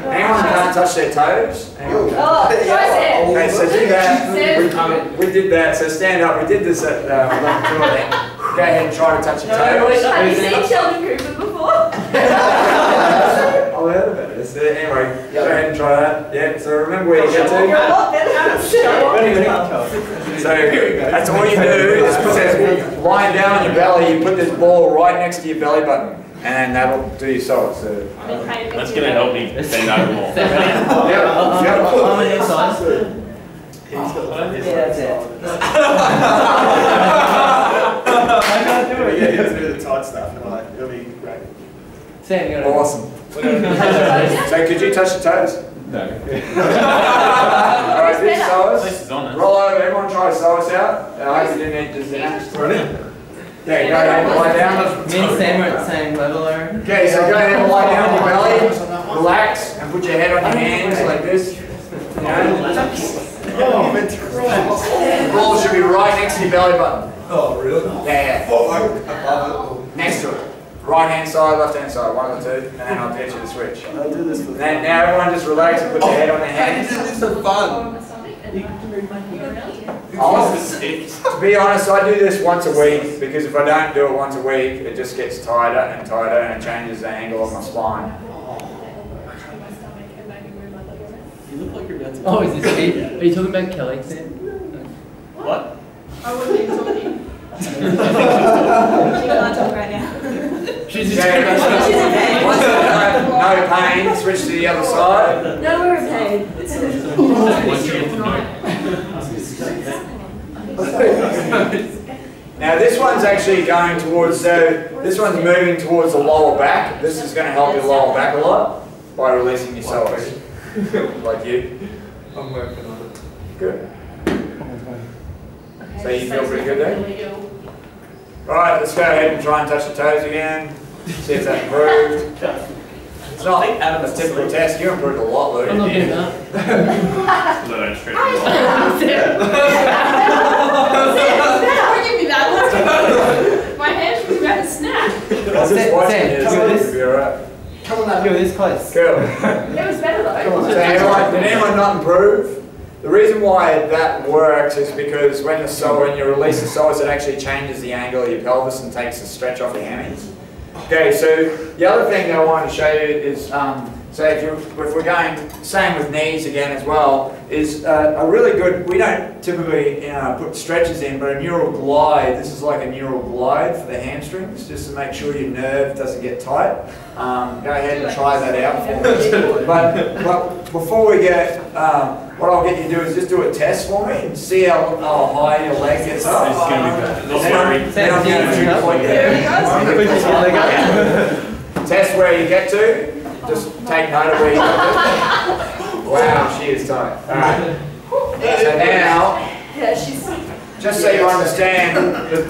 Anyone can't touch their toes? Okay, so do that. We did that. So stand up. We did this at level 2, I think. Go ahead and try to touch your toes. Have you seen Sheldon Cooper before? I've heard about it. That's it. Anyway, go ahead and try that. Yeah, so remember where you get to. So that's all you do is put this lying down on your belly, you put this ball right next to your belly button, and then that'll do your salt. So. That's going to help me bend over more. Yep. How many size? He's got Yeah, that's it. I can't do it. Yeah, he doesn't do the tight stuff. And like, it'll be great. Sam, you got Awesome. So could you touch your toes? No. Alright, this psoas. This is on it. Roll over, everyone try psoas out. I hope you didn't need just there you go, ahead and lie down. Me and Sam are at the same level there. Okay, so go ahead and lie down on your belly, relax, and put your head on your hands like this. You know? The ball should be right next to your belly button. Oh, really? Yeah. Next to it. Right hand side, left hand side, one of the two, and then I'll get you the switch. I'll do this for And now everyone just relax and put your head on their hands. This is for fun. To be honest, I do this once a week because if I don't do it once a week, it just gets tighter and tighter and it changes the angle of my spine. You look like you're about to. Oh, is this Pete? Are you talking about Kelly, Sam? What? I wasn't even talking. She can't talk right now. She's just Okay. Once you have no pain, switch to the other side. No, we're okay. Once you get to know. Now this one's actually going towards, this one's moving towards the lower back. This is going to help your lower back a lot by releasing your psoas. Like you. I'm working on it. Good. So you feel pretty good there? Alright, let's go ahead and try and touch the toes again. See if that improved. It's not a typical test. You improved a lot, Luke. I'm not doing that. So I don't stretch you Don't give me that look. My hands was about to snap. I was just watching Sam, it. come on, It'll this- be alright. Come on, you're this close. Cool. It was better though. So did anyone not improve? The reason why that works is because when you release the psoas, it actually changes the angle of your pelvis and takes the stretch off your hammies. Okay, so the other thing that I wanted to show you is, so if we're going, same with knees again as well, is a really good, we don't typically put stretches in, but a neural glide, this is like a neural glide for the hamstrings, just to make sure your nerve doesn't get tight. Go ahead and try that out for me. But before we get, what I'll get you to do is just do a test for me and see how high your leg gets up. This is going to be bad. Not Then worry. I'm going to point There he goes. test where you get to. Just take note of where you get to. Wow, she is tight. Alright. So now, Yeah, she's. just so you understand,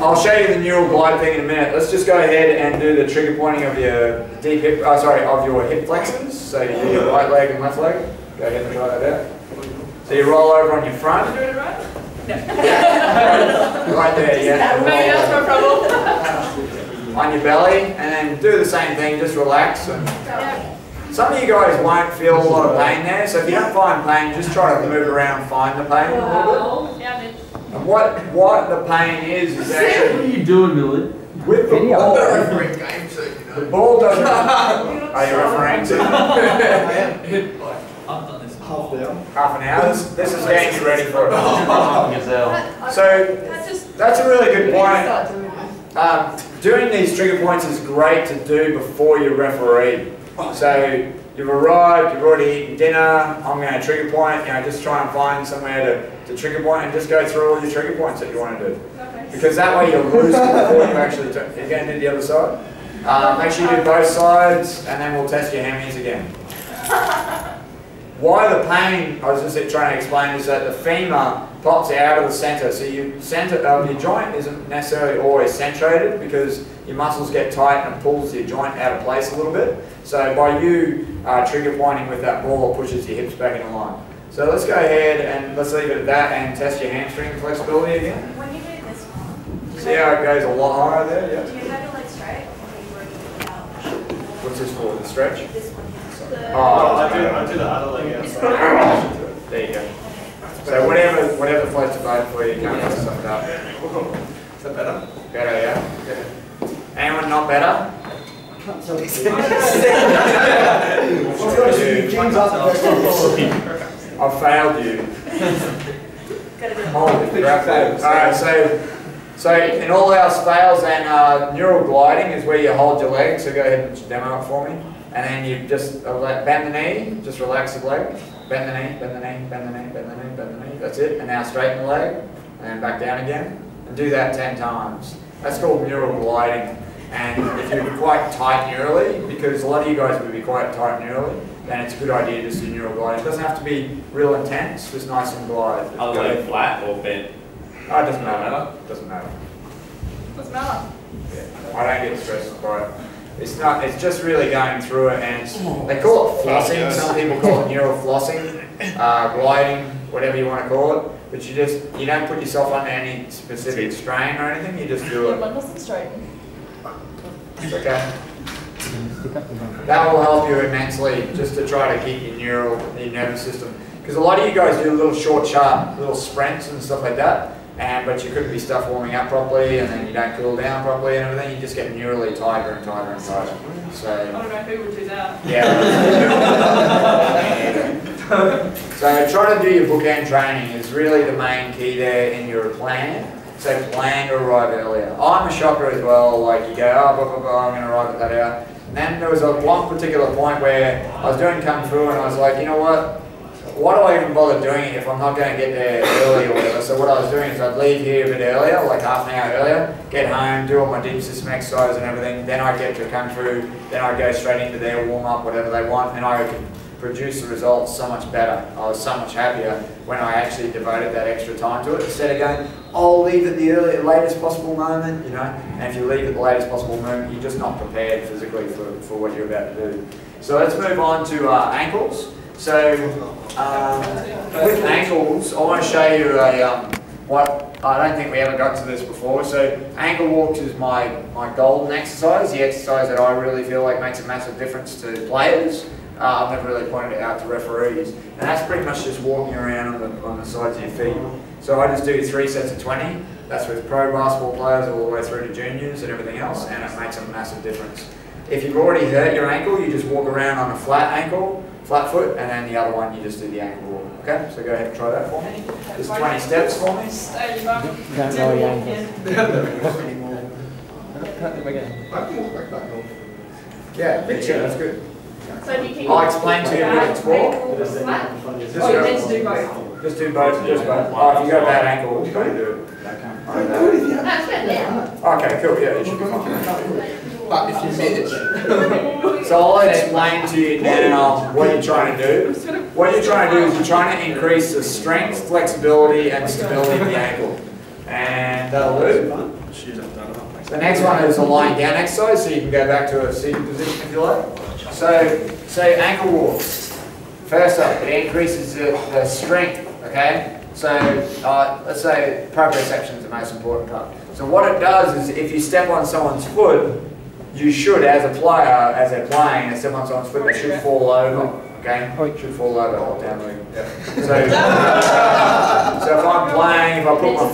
I'll show you the neural glide thing in a minute. Let's just go ahead and do the trigger pointing of your of your hip flexors. So you do your right leg and left leg. Go ahead and try that out. So you roll over on your front. Doing it right? Right there, yeah. Maybe that's my problem. On your belly, and then do the same thing, just relax. And Yeah. some of you guys won't feel a lot of pain there, so if you don't find pain, just try to move around, find the pain a little bit. Yeah, man. And what the pain is What actually are you doing, Millie? with the Video. ball. refereeing games, so you The ball doesn't. Are you referring to I've done this half down. half an hour? This is getting you ready for it. Gazelle. So that's a really good point. Doing these trigger points is great to do before you referee. So you've arrived, you've already eaten dinner, I'm going to trigger point, just try and find somewhere to trigger point and just go through all your trigger points that you want to do. Because that way you'll lose it before you actually you're going to do the other side. Make sure you do both sides and then we'll test your hammies again. Why the pain, I was just trying to explain, is that the femur pops out of the center. So your center of your joint isn't necessarily always centrated because your muscles get tight and it pulls your joint out of place a little bit. So by you trigger pointing with that ball, it pushes your hips back in line. So let's go ahead and let's leave it at that and test your hamstring flexibility again. When you do this one, See how it goes a lot higher there? do Yeah. you have your legs straight? Or are you working out? What's this for? The stretch? This one. Oh, I do the other leg outside. there you go. So whatever floats your boat for you, you can't sum it up. Is that better? Better, yeah? Anyone not better? So I've failed you. Holy crap. Alright, so in all else fails, then neural gliding is where you hold your leg, so go ahead and demo it for me. And then you just bend the knee, just relax the leg. Bend the knee, bend the knee, bend the knee, bend the knee, bend the knee. That's it. And now straighten the leg, and then back down again. And do that 10 times. That's called neural gliding. And if you're quite tight neurally, because a lot of you guys would be quite tight neurally, then it's a good idea to just do neural gliding. It doesn't have to be real intense, just nice and glide. Are the leg flat or bent? Oh, it doesn't matter. Doesn't matter. Doesn't matter. Yeah. I don't get stressed by it. It's not. It's just really going through it, and they call it flossing. Some people call it neural flossing, gliding, whatever you want to call it. But you don't put yourself under any specific strain or anything. You just do it. Mine wasn't straightened. It's okay. That will help you immensely, just to try to keep your nervous system. Because a lot of you guys do little short, sharp, little sprints and stuff like that. But you couldn't be stuff warming up properly, and then you don't cool down properly and everything. You just get neurally tighter and tighter and tighter. So I don't know who would do that. yeah. So trying to do your bookend training is really the main key there in your plan. So plan to arrive earlier. I'm a shocker as well. Like you go, oh, blah, blah, blah, I'm going to arrive at that hour. And then there was one particular point where I was doing Kung Fu, and I was like, you know what? Why do I even bother doing it if I'm not going to get there early or whatever? So what I was doing is I'd leave here a bit earlier, like half an hour earlier, get home, do all my deep system exercise and everything, then I get to Kung Fu, then I go straight into their warm-up, whatever they want, and I can produce the results so much better. I was so much happier when I actually devoted that extra time to it, instead of going, I'll leave at the latest possible moment, you know, and if you leave at the latest possible moment, you're just not prepared physically for what you're about to do. So let's move on to ankles. So with ankles, I want to show you what I don't think we ever got to this before. So ankle walks is my golden exercise, the exercise that I really feel like makes a massive difference to players. I've never really pointed it out to referees, and that's pretty much just walking around on the sides of your feet. So I just do 3 sets of 20. That's with pro basketball players all the way through to juniors and everything else, and it makes a massive difference. If you've already hurt your ankle, you just walk around on a flat ankle, flat foot, and then the other one you just do the ankle walk. Okay, so go ahead and try that for me. Just 20 steps for me. Don't know your ankles. Yeah, that's good. So you keep I'll explain to you what it's for. Oh, you're meant to do both. Just do both, just both. Oh, if you got a bad ankle, you don't do it. Okay, cool, yeah, you should be fine. But if you made it. So I'll explain to you now what you're trying to do. What you're trying to do is you're trying to increase the strength, flexibility, and stability of the ankle. And that'll do. The next one is a lying down exercise, so you can go back to a seated position if you like. So ankle walks. First up, it increases the strength, okay? So let's say proprioception is the most important part. So what it does is if you step on someone's foot, you should, as a player, as they're playing, and step on someone's foot, they should fall over, okay? Should fall over, hold down the leg. Yeah. So if I'm playing, if I put my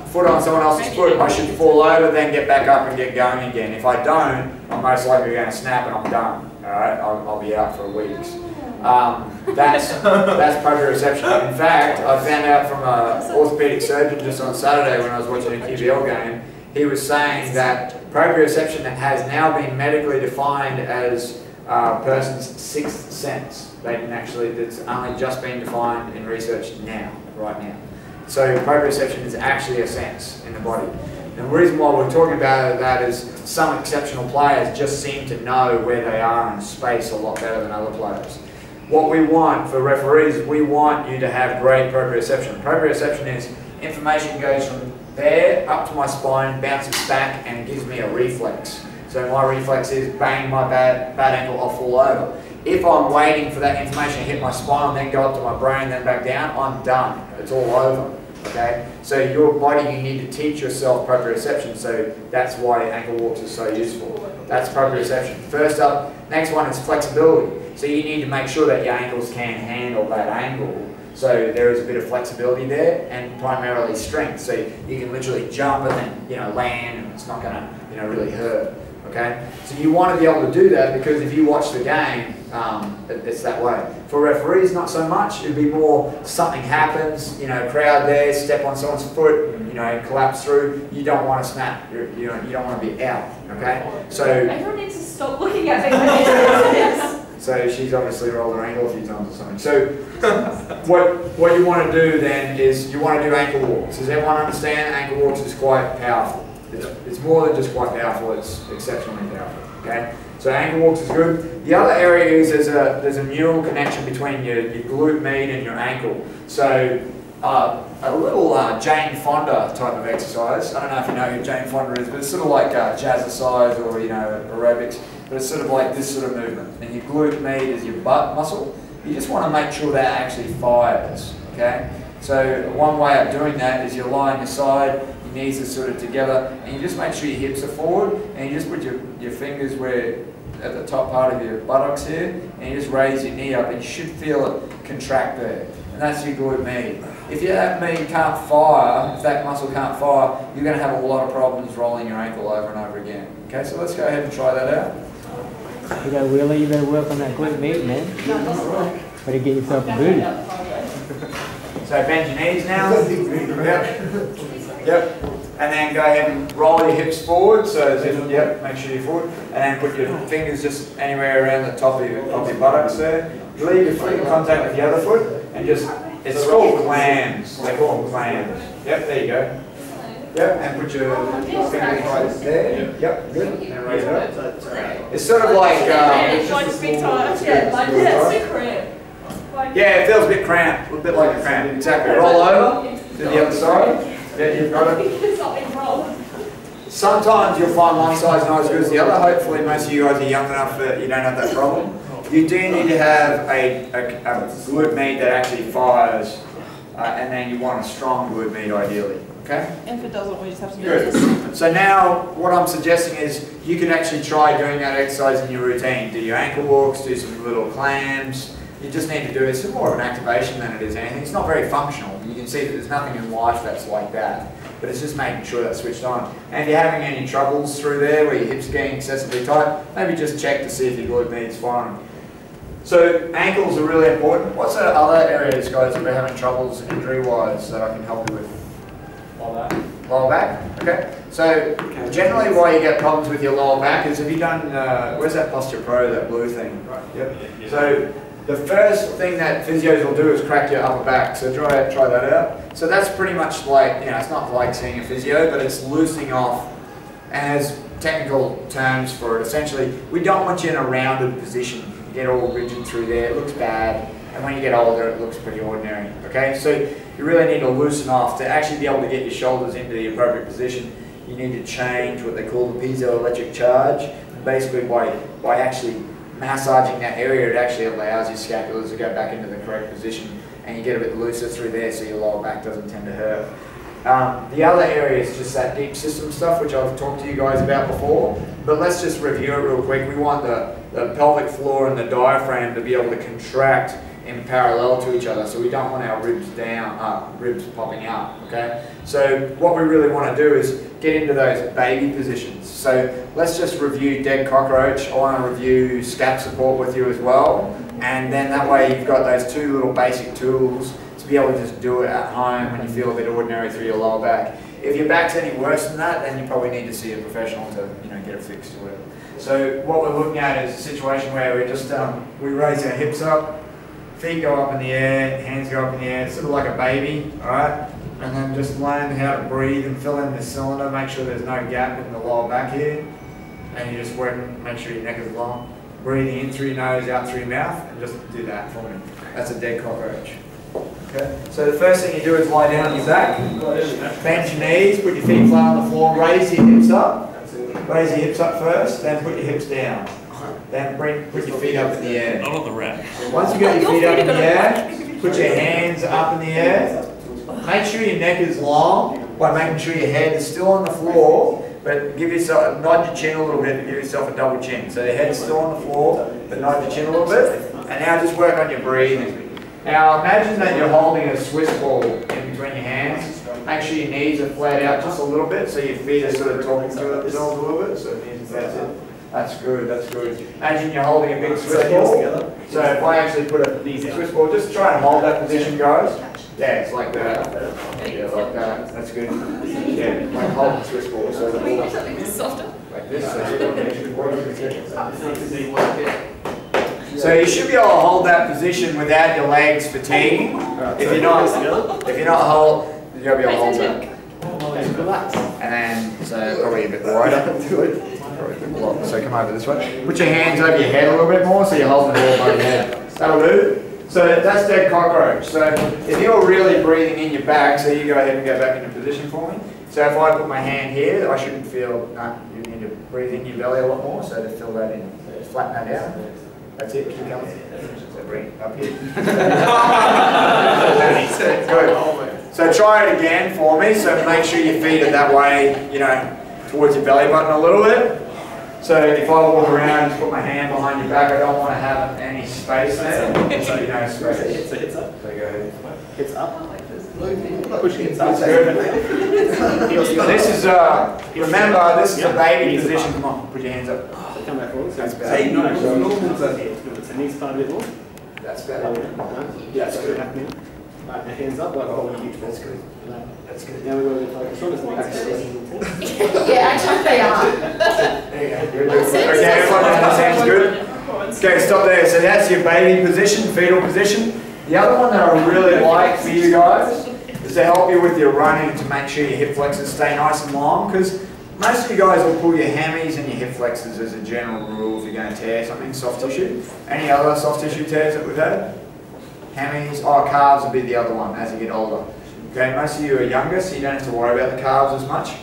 foot on someone else's foot, I should fall over, then get back up and get going again. If I don't, I'm most likely going to snap and I'm done. All right, I'll be out for weeks. That's proprioception. In fact, I found out from an orthopedic surgeon just on Saturday when I was watching a QBL game. He was saying that proprioception has now been medically defined as a person's sixth sense. They can actually, it's only just been defined in research now, right now. So proprioception is actually a sense in the body. And the reason why we're talking about that is some exceptional players just seem to know where they are in space a lot better than other players. What we want for referees is we want you to have great proprioception. Proprioception is information goes from there up to my spine, bounces back, and gives me a reflex. So my reflex is bang my bad ankle, I'll fall over. If I'm waiting for that information to hit my spine, then go up to my brain, then back down, I'm done. It's all over. Okay? So your body, you need to teach yourself proprioception. So that's why ankle walks are so useful. That's proprioception. First up, next one is flexibility. So you need to make sure that your ankles can handle that angle. So there is a bit of flexibility there, and primarily strength. So you can literally jump and then land, and it's not going to really hurt. Okay, so you want to be able to do that because if you watch the game, it's that way. For referees, not so much. It'd be more something happens, crowd there, step on someone's foot, collapse through. You don't want to snap. You don't want to be out. Okay, so everyone needs to stop looking at me. So she's obviously rolled her ankle a few times or something. So what you want to do then is you want to do ankle walks. Does everyone understand ankle walks is quite powerful? It's more than just quite powerful, it's exceptionally powerful. Okay? So ankle walks is good. The other area is there's a neural connection between your glute med and your ankle. So a little Jane Fonda type of exercise. I don't know if you know who Jane Fonda is, but it's sort of like jazzercise or aerobics. But it's sort of like this sort of movement. And your glute med is your butt muscle. You just want to make sure that actually fires. Okay? So one way of doing that is you lie on your side, your knees are sort of together, and you just make sure your hips are forward, and you just put your fingers at the top part of your buttocks here, and you just raise your knee up, and you should feel it contract there. And that's your glute med. If that med can't fire, if that muscle can't fire, you're going to have a lot of problems rolling your ankle over and over again. Okay, so let's go ahead and try that out. You gotta really, you better work on that glute med, man. Better get yourself a booty. So bend your knees now. Yep. And then go ahead and roll your hips forward. So as if, make sure you're forward. And then put your fingers just anywhere around the top of your buttocks there. Leave your foot in contact with the other foot, and it's called clams. They call them clams. Yep, there you go. Yep, and put your fingers right there. Yep, good. And raise it up. It's sort of like yeah, it feels a bit cramped, a bit like a cramp. Exactly. Roll over to the other side. Yeah, you've got it. Sometimes you'll find one side's not as good as the other. Hopefully most of you guys are young enough that you don't have that problem. You do need to have a glute med that actually fires, and then you want a strong glute med ideally. Okay? And if it doesn't, we just have to do Good. this. So now what I'm suggesting is you can actually try doing that exercise in your routine. Do your ankle walks, do some little clams. You just need to do it. It's more of an activation than it is anything. It's not very functional. You can see that there's nothing in life that's like that. But it's just making sure that's switched on. And if you're having any troubles through there where your hips are getting excessively tight, maybe just check to see if your glute med's firing. So ankles are really important. What's the other areas, guys, that we're having troubles injury-wise that I can help you with? Lower back. Lower back? Okay. So generally why you get problems with your lower back is have you done, where's that Posture Pro, that blue thing? Right. Yep. Yeah. So the first thing that physios will do is crack your upper back. So try that out. So that's pretty much like, it's not like seeing a physio, but it's loosening off and has technical terms for it. Essentially, we don't want you in a rounded position. You get all rigid through there, it looks bad. And when you get older, it looks pretty ordinary, okay? So you really need to loosen off. To actually be able to get your shoulders into the appropriate position, you need to change what they call the piezoelectric charge. And basically, by actually massaging that area, it actually allows your scapulars to go back into the correct position, and you get a bit looser through there so your lower back doesn't tend to hurt. The other area is just that deep system stuff, which I've talked to you guys about before, but let's just review it real quick. We want the pelvic floor and the diaphragm to be able to contract in parallel to each other, so we don't want our ribs ribs popping out, okay? So what we really want to do is get into those baby positions. So let's just review dead cockroach. I want to review scap support with you as well, and then that way you've got those two little basic tools to be able to just do it at home when you feel a bit ordinary through your lower back. If your back's any worse than that, then you probably need to see a professional to get it fixed or whatever. So what we're looking at is a situation where we just we raise our hips up, feet go up in the air, hands go up in the air, sort of like a baby, alright? And then just learn how to breathe and fill in the cylinder, make sure there's no gap in the lower back here. And you just work, make sure your neck is long. Breathing in through your nose, out through your mouth, and just do that for me. That's a dead cockroach. Okay, so the first thing you do is lie down on your back, bend your knees, put your feet flat on the floor, raise your hips up. Raise your hips up first, then put your hips down. Then put your feet up in the air. Not on the rack. Once you get your feet up in the air, put your hands up in the air. Make sure your neck is long by making sure your head is still on the floor, but give yourself, nod your chin a little bit and give yourself a double chin. So your head's still on the floor, but nod your chin a little bit. And now just work on your breathing. Now imagine that you're holding a Swiss ball in between your hands. Make sure your knees are flat out just a little bit so your feet are sort of talking to themselves a little bit. So knees That's it. That's good, that's good. Imagine you're holding a big Swiss ball. So if I actually put a Swiss ball, just try and hold that position, guys. Yeah, it's like that. Yeah, like that. That's good. Yeah, like hold the Swiss ball. So the ball, Something softer. like this. So you should be able to hold that position without your legs fatiguing. If you're not you'll be able to hold that. And then, so probably a bit wider. So come over this way. Put your hands over your head a little bit more so you're holding the ball above your head. That'll do. So that's dead cockroach. So if you're really breathing in your back, so you go ahead and go back into position for me. So if I put my hand here, I shouldn't feel, you need to breathe in your belly a lot more, so to fill that in. So just flatten that out. That's it, keep going. So bring it up here. Good. So try it again for me, so make sure your feet are that way, you know, towards your belly button a little bit. So if I walk around and put my hand behind your back, I don't want to have any space there. There should be no space. It's up. So go ahead. It's up. Push it up. This is, remember, this is a baby position. Come on, put your hands up. Come back forward. That's better. Hey, no, it's a knee part a bit more. That's better. Yeah, that's good. Right, my hands up, like holding you. That's good. That's good. Now we're going to focus on this next. Yeah, actually they are. There you go. Okay, everyone understands good? Okay, stop there. So that's your baby position, fetal position. The other one that I really like for you guys is to help you with your running to make sure your hip flexors stay nice and long, because most of you guys will pull your hammies and your hip flexors as a general rule if you're going to tear something, soft tissue. Any other soft tissue tears that we've had? Hammies, calves would be the other one as you get older. Okay, most of you are younger, so you don't have to worry about the calves as much.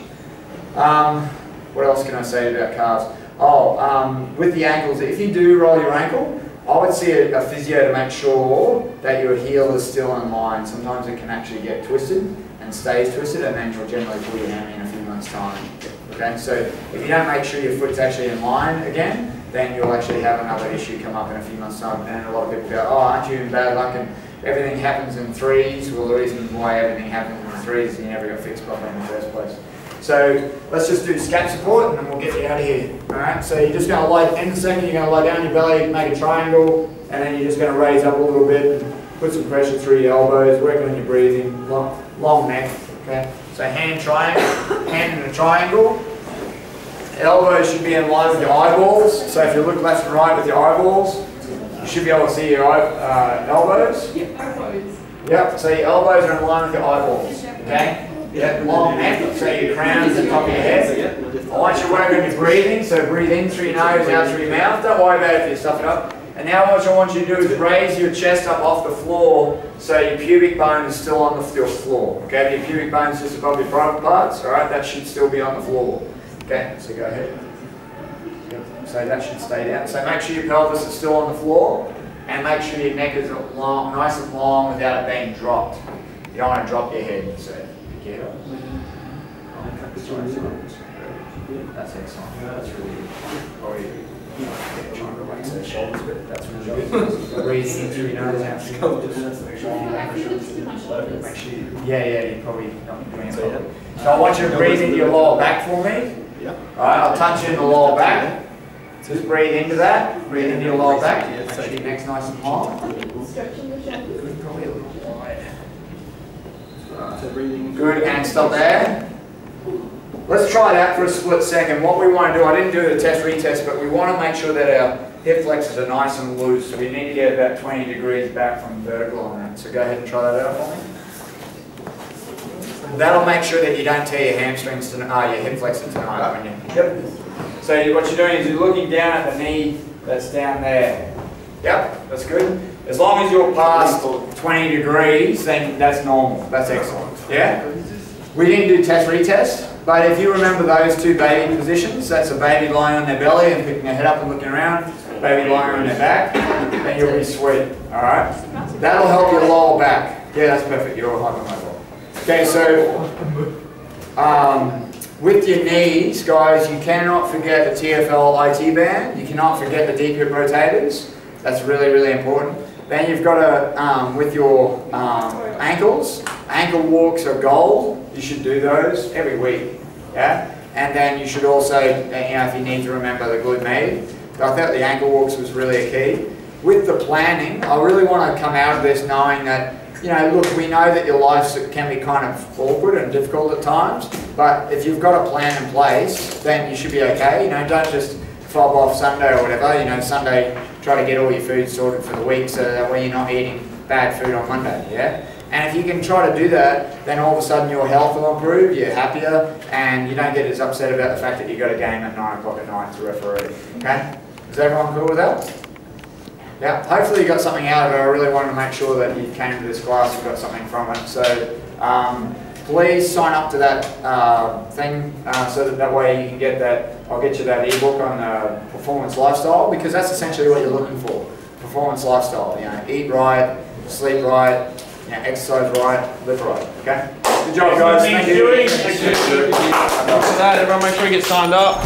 What else can I say about calves? With the ankles, if you do roll your ankle, I would see a physio to make sure that your heel is still in line. Sometimes it can actually get twisted and stays twisted, and then you'll generally pull your hammy in a few months' time. Okay, so if you don't make sure your foot's actually in line again, then you'll actually have another issue come up in a few months' time. And a lot of people go, oh, aren't you in bad luck and everything happens in threes? Well, the reason why everything happens in threes is you never got fixed properly in the first place. So let's just do scap support and then we'll get you out of here. Alright, so you're just going to lie, in a second you're going to lie down your belly, make a triangle, and then you're just going to raise up a little bit and put some pressure through your elbows, working on your breathing, long neck. Okay, so hand triangle, hand in a triangle. Elbows should be in line with your eyeballs. So if you look left and right with your eyeballs, you should be able to see your elbows. Yep, so your elbows are in line with your eyeballs. Okay? That long neck, so your crown is the top of your head. I want you to work on your breathing, so breathe in through your nose, out through your mouth. Don't worry about it if you stuff it up. And now what I want you to do is raise your chest up off the floor so your pubic bone is still on your floor. Okay, your pubic bone is just above your private parts, alright, that should still be on the floor. Okay, so go ahead. So that should stay down. So make sure your pelvis is still on the floor and make sure your neck is long, nice and long without it being dropped. You don't want to drop your head, so pick your head up. That's excellent. That's really good. Probably trying to relax those shoulders a bit. That's really good. Breathing in through your nose out through your nose. Make sure you're probably not doing it properly. So I want you to breathe into your lower back for me. Alright, I'll touch you in the lower back. Just breathe into that. Breathe into your lower back. Make sure your neck's nice and long. Probably a little wide. Good, and stop there. Let's try that for a split second. What we want to do, I didn't do the test retest, but we want to make sure that our hip flexors are nice and loose. So we need to get about 20 degrees back from vertical on that. So go ahead and try that out for me. That'll make sure that you don't tear your hamstrings tonight, your hip flexor tonight. When you, So what you're doing is you're looking down at the knee that's down there. Yep, that's good. As long as you're past 20 degrees, then that's normal. That's excellent. Yeah? We didn't do test retest, but if you remember those two baby positions, that's a baby lying on their belly and picking their head up and looking around, baby lying on their back, then you'll be sweet. Alright? That'll help your lower back. Yeah, that's perfect. You're hypermobile. Okay, so with your knees, guys, you cannot forget the TFL IT band. You cannot forget the deep hip rotators. That's really, really important. Then you've got to, with your ankles, ankle walks are gold. You should do those every week. Yeah. and then you should also, if you need to remember the good meal. But I thought the ankle walks was really a key. With the planning, I really want to come out of this knowing that, look, we know that your life can be kind of awkward and difficult at times, but if you've got a plan in place, then you should be okay. Don't just fob off Sunday or whatever. Sunday, try to get all your food sorted for the week so that way you're not eating bad food on Monday, yeah? And if you can try to do that, then all of a sudden your health will improve, you're happier, and you don't get as upset about the fact that you've got a game at 9 o'clock at night to referee, okay? Is everyone cool with that? Yeah, hopefully you got something out of it. I really wanted to make sure that you came to this class and got something from it. So please sign up to that thing so that way you can get that, I'll get you that ebook on performance lifestyle, because that's essentially what you're looking for. Performance lifestyle, eat right, sleep right, exercise right, live right, okay? Good job guys, thank you. Thank you. After that, everyone make sure you get signed up.